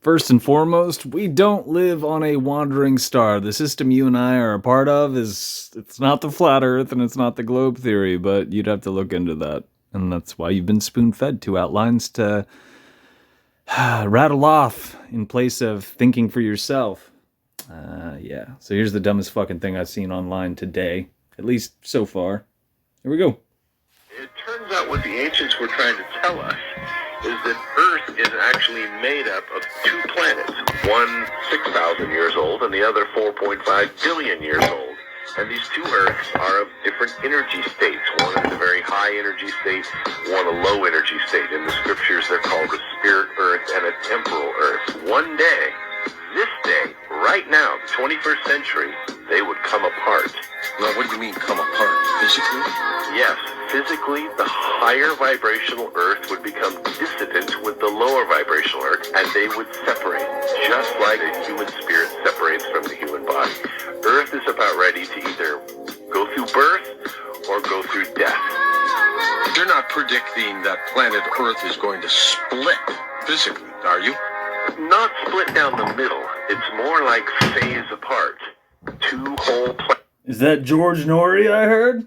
First and foremost, we don't live on a wandering star. The system you and I are a part of it's not the flat earth and it's not the globe theory, but you'd have to look into that. And that's why you've been spoon-fed two outlines to rattle off in place of thinking for yourself. Yeah. So here's the dumbest fucking thing I've seen online today, at least so far. Here we go. It turns out what the ancients were trying to tell us is that Earth is actually made up of two planets, one 6,000 years old and the other 4.5 billion years old. And these two Earths are of different energy states. One is a very high energy state, one a low energy state. In the scriptures, they're called a spirit Earth and a temporal Earth. One day, this day, right now, the 21st century, they would come apart. Now, what do you mean come apart? Physically? Yes, physically, the higher vibrational Earth would become dissident with the lower vibrational Earth, and they would separate, just like the human spirit separates from the human body. Earth is about ready to either go through birth or go through death. You're not predicting that planet Earth is going to split physically, are you? Not split down the middle. It's more like phase apart. Two whole planets. Is that George Norrie I heard?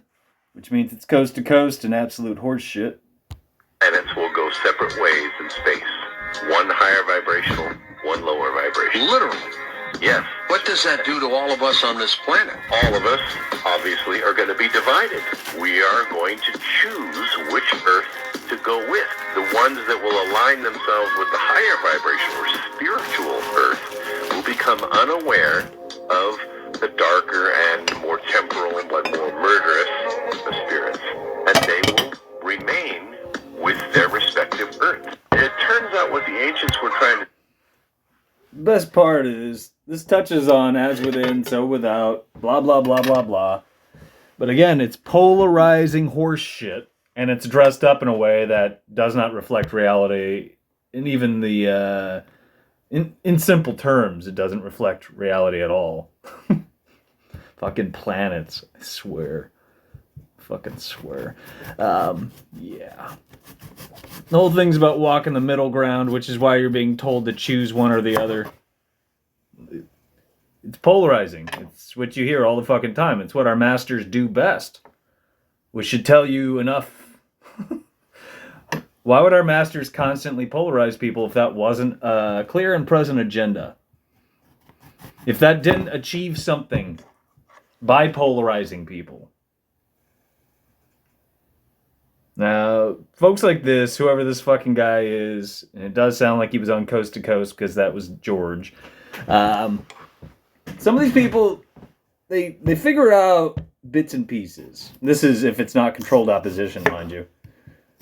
Which means it's coast to coast and absolute horse shit. Planets will go separate ways in space. One higher vibrational, one lower vibrational. Literally. Yes. What does that do to all of us on this planet? All of us, obviously, are going to be divided. We are going to choose which Earth to go with. The ones that will align themselves with the higher vibration or spiritual Earth will become unaware of the darker and more temporal but more murderous spirits. And they will remain with their respective Earth. It turns out what the ancients were trying to... Best part is, this touches on as within, so without, blah, blah, blah, blah, blah. But again, it's polarizing horse shit, and it's dressed up in a way that does not reflect reality, and even the, in simple terms, it doesn't reflect reality at all. Fucking planets, I swear. Fucking swear. Yeah. The whole thing's about walking the middle ground, which is why you're being told to choose one or the other. It's polarizing. It's what you hear all the fucking time. It's what our masters do best. Which should tell you enough. Why would our masters constantly polarize people if that wasn't a clear and present agenda? If that didn't achieve something by polarizing people. Now, folks like this, whoever this fucking guy is, and it does sound like he was on Coast to Coast because that was George. Some of these people, they figure out bits and pieces. This is if it's not controlled opposition, mind you,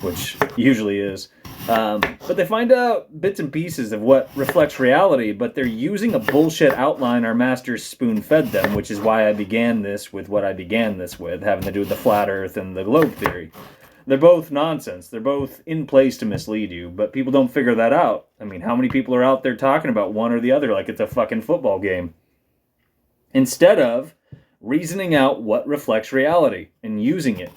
which usually is. But they find out bits and pieces of what reflects reality, but they're using a bullshit outline our masters spoon-fed them, which is why I began this with what I began this with, having to do with the flat earth and the globe theory. They're both nonsense. They're both in place to mislead you, but people don't figure that out. I mean, how many people are out there talking about one or the other like it's a fucking football game? Instead of reasoning out what reflects reality and using it.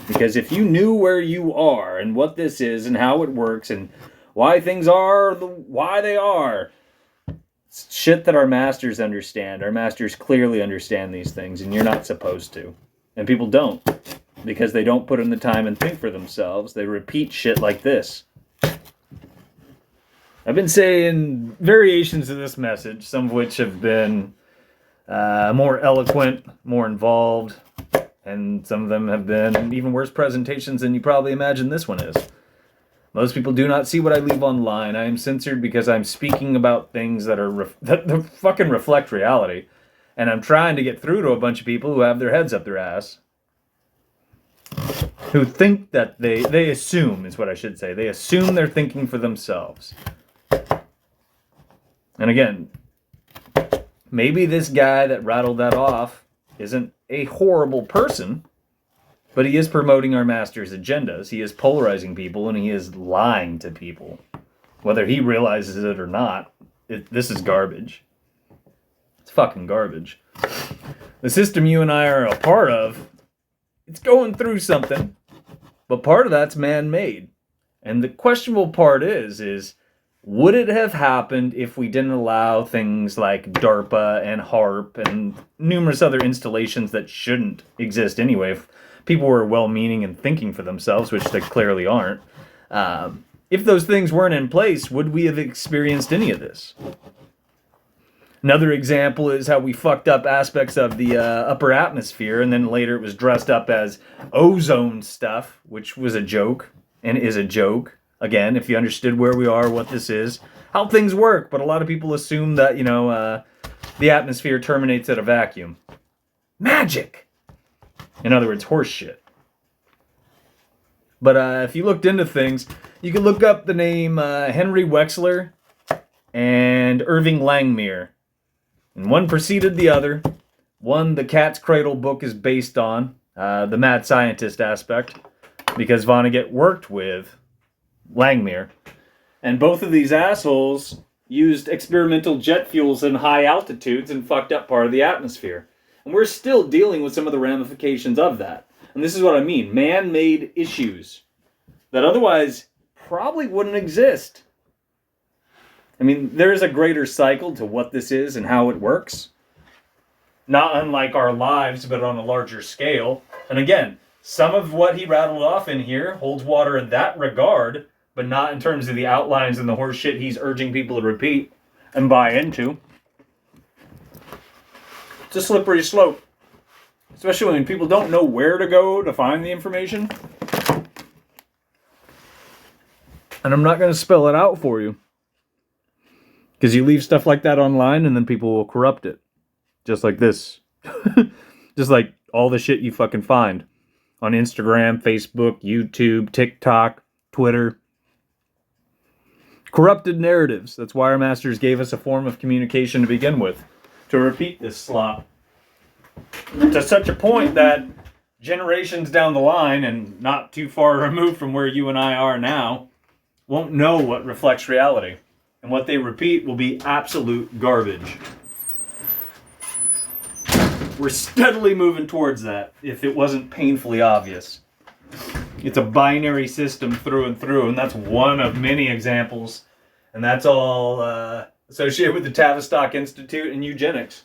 Because if you knew where you are and what this is and how it works and why things are why they are, it's shit that our masters understand. Our masters clearly understand these things, and you're not supposed to. And people don't. Because they don't put in the time and think for themselves. They repeat shit like this. I've been saying variations of this message, some of which have been more eloquent, more involved, and some of them have been even worse presentations than you probably imagine this one is. Most people do not see what I leave online. I am censored because I'm speaking about things that that fucking reflect reality. And I'm trying to get through to a bunch of people who have their heads up their ass. Who think that they assume, is what I should say. They assume they're thinking for themselves. And again, maybe this guy that rattled that off isn't a horrible person, but he is promoting our master's agendas. He is polarizing people, and he is lying to people. Whether he realizes it or not, this is garbage. It's fucking garbage. The system you and I are a part of, it's going through something, but part of that's man-made. And the questionable part is Would it have happened if we didn't allow things like DARPA and HARP and numerous other installations that shouldn't exist anyway? If people were well-meaning and thinking for themselves, which they clearly aren't. If those things weren't in place, would we have experienced any of this? Another example is how we fucked up aspects of the upper atmosphere, and then later it was dressed up as ozone stuff, which was a joke and is a joke. Again, if you understood where we are, what this is, how things work. But a lot of people assume that, the atmosphere terminates at a vacuum. Magic! In other words, horse shit. But if you looked into things, you could look up the name Henry Wexler and Irving Langmuir. And one preceded the other. One, the Cat's Cradle book is based on, the mad scientist aspect, because Vonnegut worked with Langmuir. And both of these assholes used experimental jet fuels in high altitudes and fucked up part of the atmosphere. And we're still dealing with some of the ramifications of that. And this is what I mean. Man-made issues that otherwise probably wouldn't exist. I mean, there is a greater cycle to what this is and how it works. Not unlike our lives, but on a larger scale. And again, some of what he rattled off in here holds water in that regard, but not in terms of the outlines and the horse shit he's urging people to repeat and buy into. It's a slippery slope. Especially when people don't know where to go to find the information. And I'm not going to spell it out for you. Because you leave stuff like that online and then people will corrupt it. Just like this. Just like all the shit you fucking find. On Instagram, Facebook, YouTube, TikTok, Twitter. Corrupted narratives. That's why our masters gave us a form of communication to begin with. To repeat this slop. To such a point that generations down the line, and not too far removed from where you and I are now, won't know what reflects reality. And what they repeat will be absolute garbage. We're steadily moving towards that, if it wasn't painfully obvious. It's a binary system through and through, and that's one of many examples. And that's all associated with the Tavistock Institute and eugenics.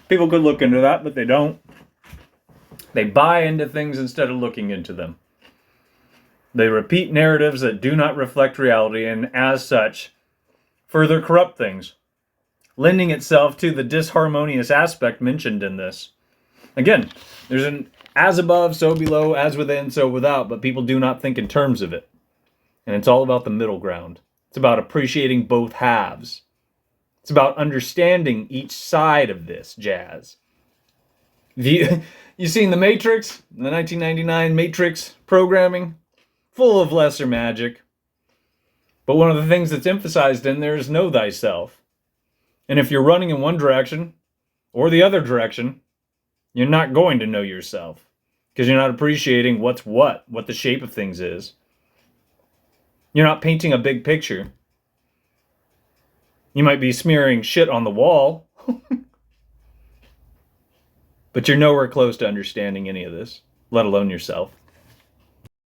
People could look into that, but they don't. They buy into things instead of looking into them. They repeat narratives that do not reflect reality, and as such, further corrupt things, lending itself to the disharmonious aspect mentioned in this. Again, there's an as above, so below, as within, so without, but people do not think in terms of it. And it's all about the middle ground. It's about appreciating both halves. It's about understanding each side of this jazz. You seen The Matrix? The 1999 Matrix programming? Full of lesser magic. But one of the things that's emphasized in there is know thyself. And if you're running in one direction, or the other direction, you're not going to know yourself. Because you're not appreciating what's what the shape of things is. You're not painting a big picture. You might be smearing shit on the wall. But you're nowhere close to understanding any of this, let alone yourself.